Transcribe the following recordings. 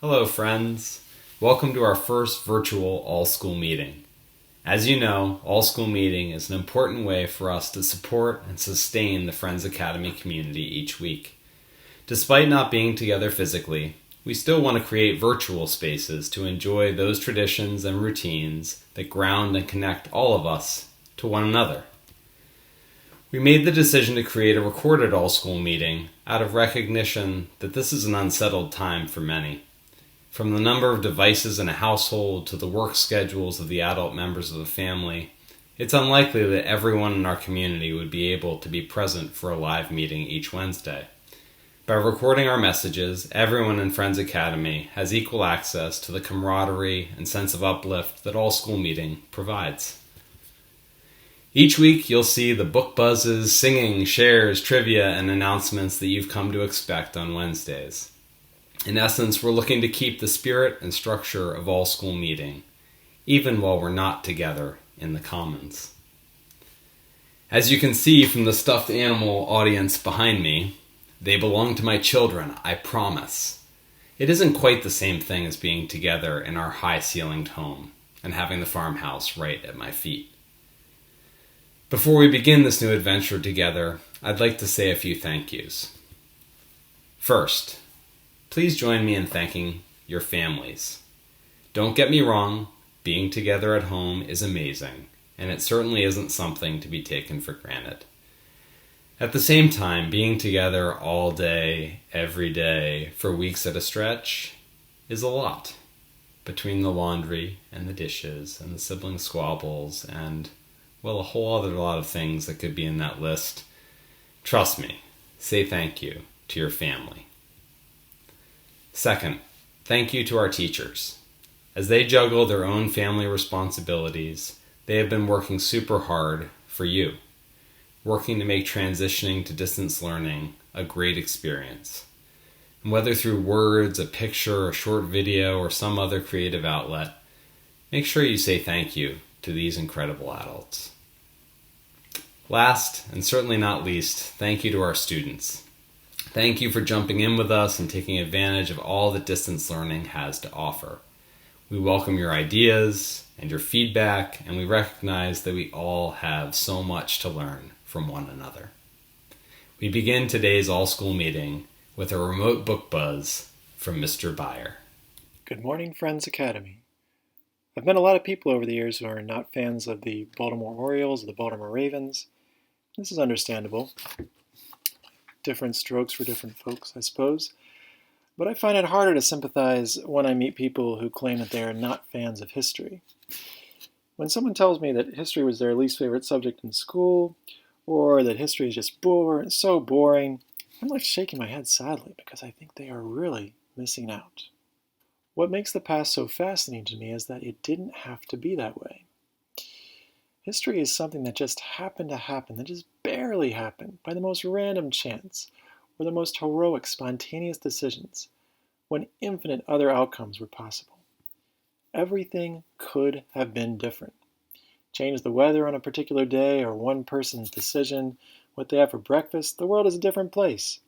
Hello, friends. Welcome to our first virtual all-school meeting. As you know, all-school meeting is an important way for us to support and sustain the Friends Academy community each week. Despite not being together physically, we still want to create virtual spaces to enjoy those traditions and routines that ground and connect all of us to one another. We made the decision to create a recorded all-school meeting out of recognition that this is an unsettled time for many. From the number of devices in a household to the work schedules of the adult members of the family, it's unlikely that everyone in our community would be able to be present for a live meeting each Wednesday. By recording our messages, everyone in Friends Academy has equal access to the camaraderie and sense of uplift that all school meeting provides. Each week, you'll see the book buzzes, singing, shares, trivia, and announcements that you've come to expect on Wednesdays. In essence, we're looking to keep the spirit and structure of all school meeting, even while we're not together in the Commons. As you can see from the stuffed animal audience behind me, they belong to my children, I promise. It isn't quite the same thing as being together in our high-ceilinged home and having the farmhouse right at my feet. Before we begin this new adventure together, I'd like to say a few thank yous. First, please join me in thanking your families. Don't get me wrong, being together at home is amazing, and it certainly isn't something to be taken for granted. At the same time, being together all day, every day, for weeks at a stretch, is a lot. Between the laundry and the dishes and the sibling squabbles and, well, a whole other lot of things that could be in that list. Trust me, say thank you to your family. Second, thank you to our teachers. As they juggle their own family responsibilities, they have been working super hard for you, working to make transitioning to distance learning a great experience. And whether through words, a picture, a short video, or some other creative outlet, make sure you say thank you to these incredible adults. Last, and certainly not least, thank you to our students. Thank you for jumping in with us and taking advantage of all that distance learning has to offer. We welcome your ideas and your feedback, and we recognize that we all have so much to learn from one another. We begin today's all-school meeting with a remote book buzz from Mr. Beyer. Good morning, Friends Academy. I've met a lot of people over the years who are not fans of the Baltimore Orioles or the Baltimore Ravens. This is understandable. Different strokes for different folks, I suppose. But I find it harder to sympathize when I meet people who claim that they are not fans of history. When someone tells me that history was their least favorite subject in school, or that history is just so boring, I'm left shaking my head sadly because I think they are really missing out. What makes the past so fascinating to me is that it didn't have to be that way. History is something that just happened to happen, that just barely happened, by the most random chance, or the most heroic, spontaneous decisions, when infinite other outcomes were possible. Everything could have been different. Change the weather on a particular day, or one person's decision, what they have for breakfast, the world is a different place.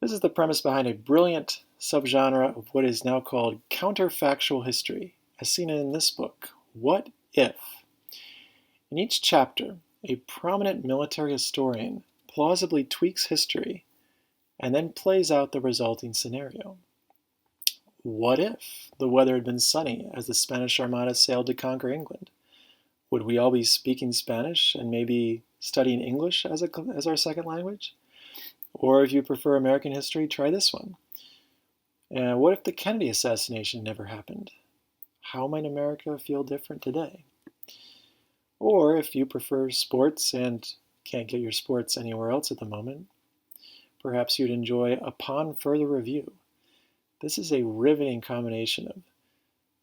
This is the premise behind a brilliant subgenre of what is now called counterfactual history, as seen in this book, What If? In each chapter, a prominent military historian plausibly tweaks history and then plays out the resulting scenario. What if the weather had been sunny as the Spanish Armada sailed to conquer England? Would we all be speaking Spanish and maybe studying English as our second language? Or if you prefer American history, try this one. What if the Kennedy assassination never happened? How might America feel different today? Or if you prefer sports and can't get your sports anywhere else at the moment, perhaps you'd enjoy Upon Further Review. This is a riveting combination of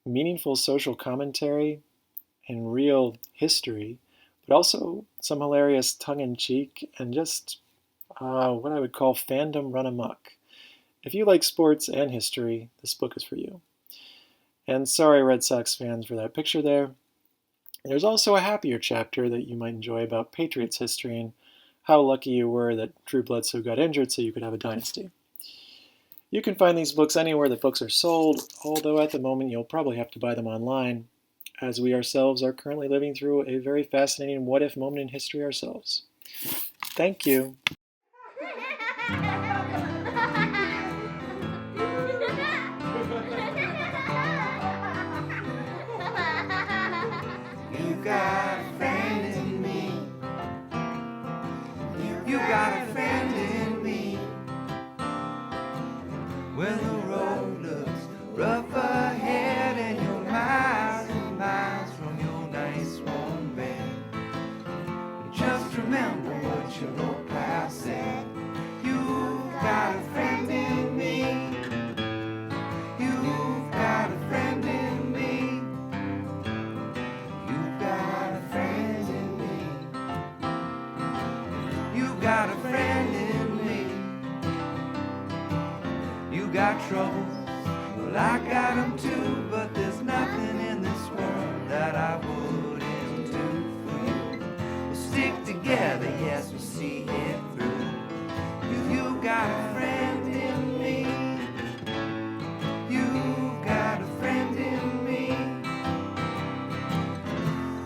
meaningful social commentary and real history, but also some hilarious tongue-in-cheek and just what I would call fandom run amok. If you like sports and history, this book is for you. And sorry, Red Sox fans, for that picture there. There's also a happier chapter that you might enjoy about Patriots history and how lucky you were that Drew Bledsoe got injured so you could have a dynasty. You can find these books anywhere that books are sold, although at the moment you'll probably have to buy them online, as we ourselves are currently living through a very fascinating what-if moment in history ourselves. Thank you. You got a friend in me. You got a friend in me. When the road looks rough ahead and you're miles and miles from your nice warm bed, just remember what your old past said. You've got a friend in me. You've got a friend in me. You've got a friend in me. You've got a friend in me. You got troubles, well I got them too, but there's nothing in this world that I wouldn't do for you. We'll stick together, yes, we'll see it through. You got a friend in me. You got a friend in me.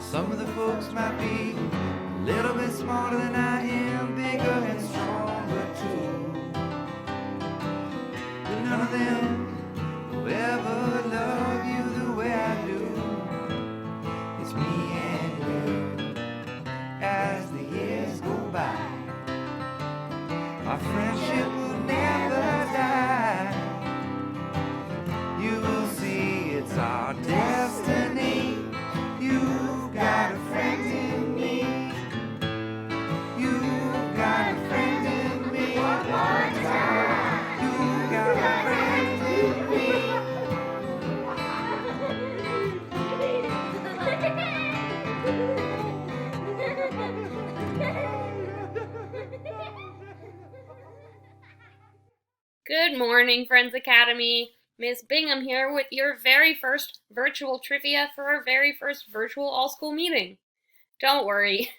Some of the folks might be a little bit smarter than I am, bigger and stronger too. But none of them will ever love you the way I do. It's me and you as the years go by. Our friendship will never die. You will see it's our destiny. You've got a friend in me. You've got a friend in me. One more time. You've got a friend in me. Good morning, Friends Academy. Miss Bingham here with your very first virtual trivia for our very first virtual all-school meeting. Don't worry,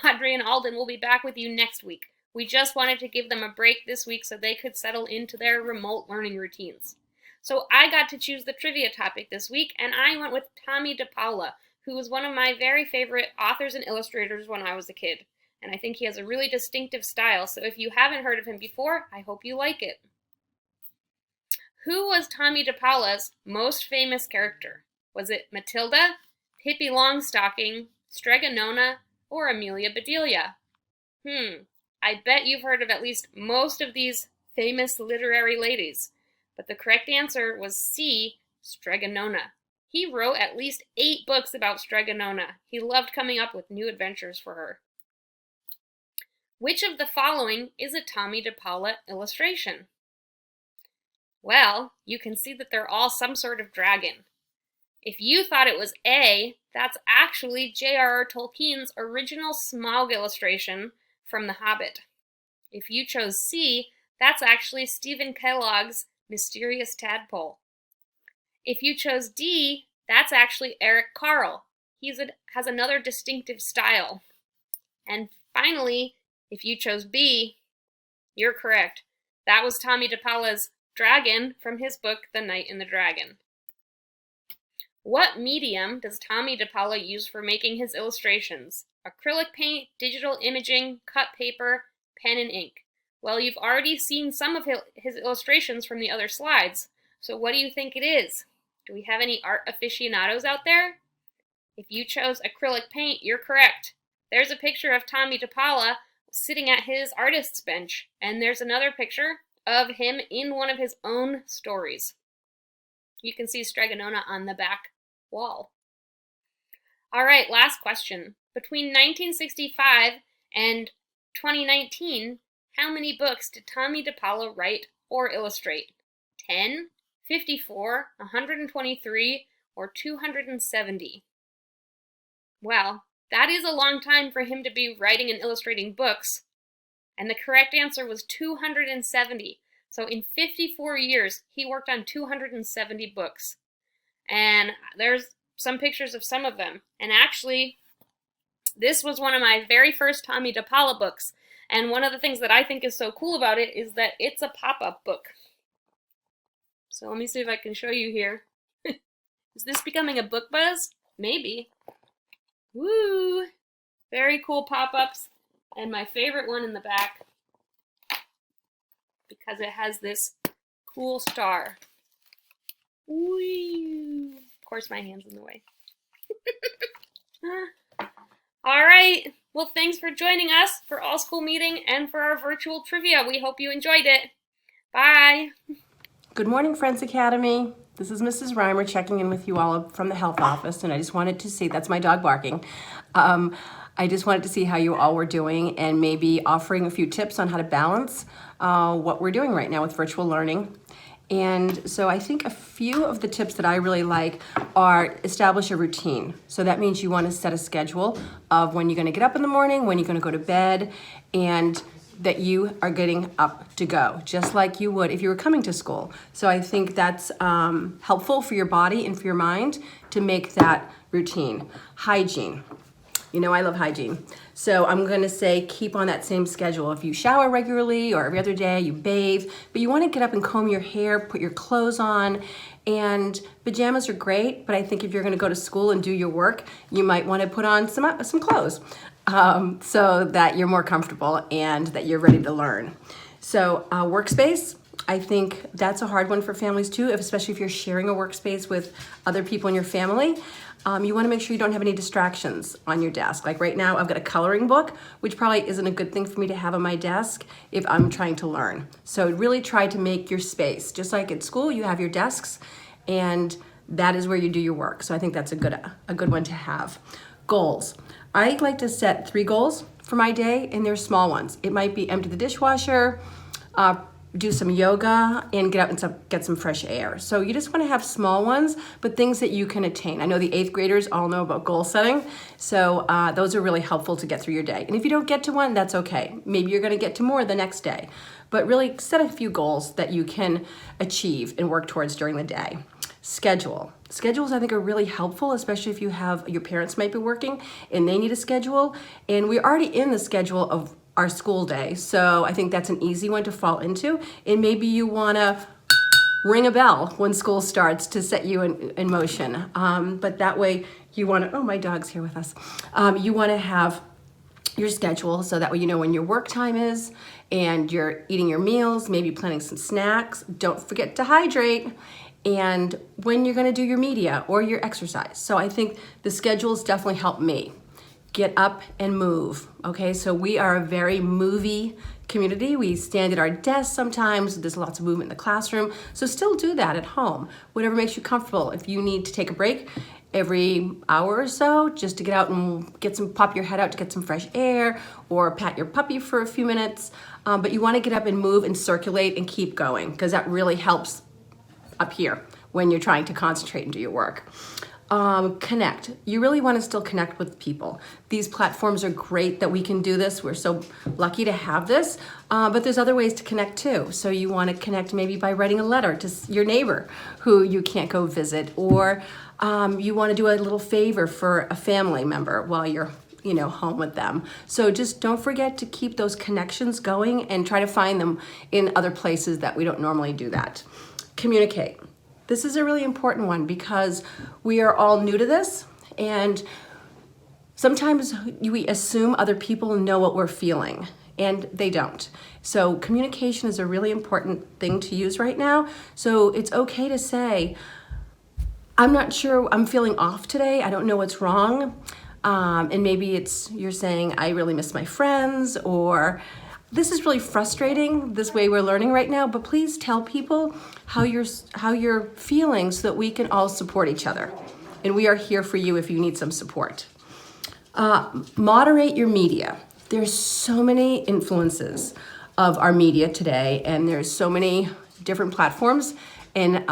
Audrey and Alden will be back with you next week. We just wanted to give them a break this week so they could settle into their remote learning routines. So I got to choose the trivia topic this week, and I went with Tommy DePaula, who was one of my very favorite authors and illustrators when I was a kid. And I think he has a really distinctive style, so if you haven't heard of him before, I hope you like it. Who was Tommy DePaula's most famous character? Was it Matilda, Pippi Longstocking, Strega Nona, or Amelia Bedelia? I bet you've heard of at least most of these famous literary ladies, but the correct answer was C, Strega Nona. He wrote at least 8 books about Strega Nona. He loved coming up with new adventures for her. Which of the following is a Tommy DePaula illustration? Well, you can see that they're all some sort of dragon. If you thought it was A, that's actually J.R.R. Tolkien's original Smaug illustration from The Hobbit. If you chose C, that's actually Stephen Kellogg's Mysterious Tadpole. If you chose D, that's actually Eric Carle. He has another distinctive style. And finally, if you chose B, you're correct. That was Tommy DePaula's dragon from his book, The Knight and the Dragon. What medium does Tommy DePaula use for making his illustrations? Acrylic paint, digital imaging, cut paper, pen and ink. Well, you've already seen some of his illustrations from the other slides, so what do you think it is? Do we have any art aficionados out there? If you chose acrylic paint, you're correct. There's a picture of Tommy DePaula sitting at his artist's bench, and there's another picture of him in one of his own stories. You can see Strega Nona on the back wall. All right, last question. Between 1965 and 2019, how many books did Tommy DePaula write or illustrate? 10, 54, 123, or 270? Well, that is a long time for him to be writing and illustrating books, and the correct answer was 270. So in 54 years, he worked on 270 books. And there's some pictures of some of them. And actually, this was one of my very first Tommy DePaula books. And one of the things that I think is so cool about it is that it's a pop-up book. So let me see if I can show you here. Is this becoming a book buzz? Maybe. Woo! Very cool pop-ups, and my favorite one in the back because it has this cool star. Woo! Of course, my hand's in the way. All right. Well, thanks for joining us for All School Meeting and for our virtual trivia. We hope you enjoyed it. Bye. Good morning, Friends Academy. This is Mrs. Reimer checking in with you all from the health office, and I just wanted to see, that's my dog barking. I just wanted to see how you all were doing and maybe offering a few tips on how to balance what we're doing right now with virtual learning. And so I think a few of the tips that I really like are establish a routine. So that means you want to set a schedule of when you're going to get up in the morning, when you're going to go to bed, and that you are getting up to go, just like you would if you were coming to school. So I think that's helpful for your body and for your mind to make that routine. Hygiene. You know I love hygiene. So I'm gonna say keep on that same schedule. If you shower regularly or every other day, you bathe, but you wanna get up and comb your hair, put your clothes on, and pajamas are great, but I think if you're gonna go to school and do your work, you might wanna put on some clothes so that you're more comfortable and that you're ready to learn. So workspace, I think that's a hard one for families too, especially if you're sharing a workspace with other people in your family. You want to make sure you don't have any distractions on your desk. Like right now, I've got a coloring book, which probably isn't a good thing for me to have on my desk if I'm trying to learn. So really try to make your space. Just like at school, you have your desks, and that is where you do your work. So I think that's a good one to have. Goals. I like to set 3 goals for my day, and they're small ones. It might be empty the dishwasher, do some yoga, and get out and get some fresh air. So you just want to have small ones, but things that you can attain. I know the 8th graders all know about goal setting, so those are really helpful to get through your day. And if you don't get to one, that's okay. Maybe you're going to get to more the next day. But really set a few goals that you can achieve and work towards during the day. Schedule. Schedules, I think, are really helpful, especially if you have, your parents might be working and they need a schedule. And we're already in the schedule of our school day. So I think that's an easy one to fall into. And maybe you wanna ring a bell when school starts to set you in motion. But that way you wanna, oh, my dog's here with us. You wanna have your schedule so that way you know when your work time is and you're eating your meals, maybe planning some snacks. Don't forget to hydrate. And when you're gonna do your media or your exercise. So I think the schedules definitely help me. Get up and move, okay? So we are a very movie community. We stand at our desks sometimes. There's lots of movement in the classroom. So still do that at home, whatever makes you comfortable. If you need to take a break every hour or so, just to get out and pop your head out to get some fresh air, or pat your puppy for a few minutes. But you wanna get up and move and circulate and keep going, because that really helps up here when you're trying to concentrate and do your work. Connect. You really want to still connect with people. These platforms are great that we can do this. We're so lucky to have this, but there's other ways to connect too. So you want to connect maybe by writing a letter to your neighbor who you can't go visit, or you want to do a little favor for a family member while you're home with them. So just don't forget to keep those connections going and try to find them in other places that we don't normally do that. Communicate. This is a really important one because we are all new to this, and sometimes we assume other people know what we're feeling, and they don't. So communication is a really important thing to use right now. So it's okay to say, I'm not sure, I'm feeling off today, I don't know what's wrong. And maybe you're saying, I really miss my friends, or this is really frustrating, this way we're learning right now, but please tell people how you're feeling so that we can all support each other. And we are here for you if you need some support. Moderate your media. There's so many influences of our media today, and there's so many different platforms and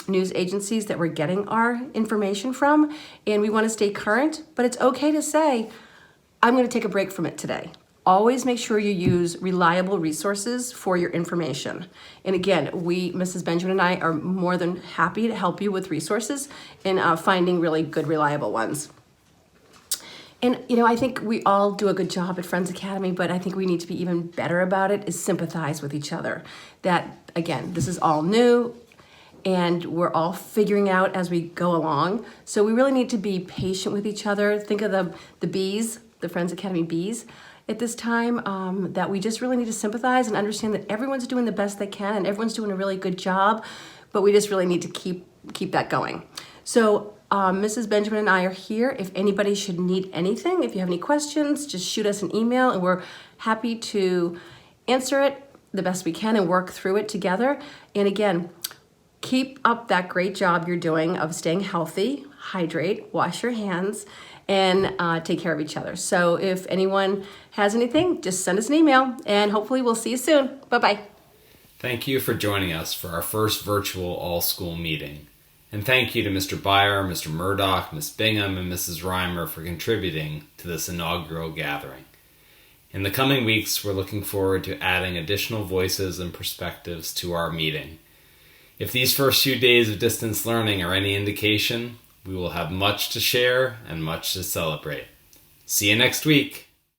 news agencies that we're getting our information from, and we want to stay current, but it's okay to say, I'm going to take a break from it today. Always make sure you use reliable resources for your information. And again, Mrs. Benjamin and I are more than happy to help you with resources and finding really good, reliable ones. And I think we all do a good job at Friends Academy, but I think we need to be even better about it, is sympathize with each other. That, again, this is all new, and we're all figuring out as we go along. So we really need to be patient with each other. Think of the bees, the Friends Academy bees at this time, that we just really need to sympathize and understand that everyone's doing the best they can and everyone's doing a really good job, but we just really need to keep that going. So Mrs. Benjamin and I are here. If anybody should need anything, if you have any questions, just shoot us an email and we're happy to answer it the best we can and work through it together. And again, keep up that great job you're doing of staying healthy, hydrate, wash your hands, and take care of each other. So if anyone has anything, just send us an email and hopefully we'll see you soon. Bye-bye. Thank you for joining us for our first virtual all-school meeting. And thank you to Mr. Beyer, Mr. Murdock, Ms. Bingham, and Mrs. Reimer for contributing to this inaugural gathering. In the coming weeks, we're looking forward to adding additional voices and perspectives to our meeting. If these first few days of distance learning are any indication, we will have much to share and much to celebrate. See you next week.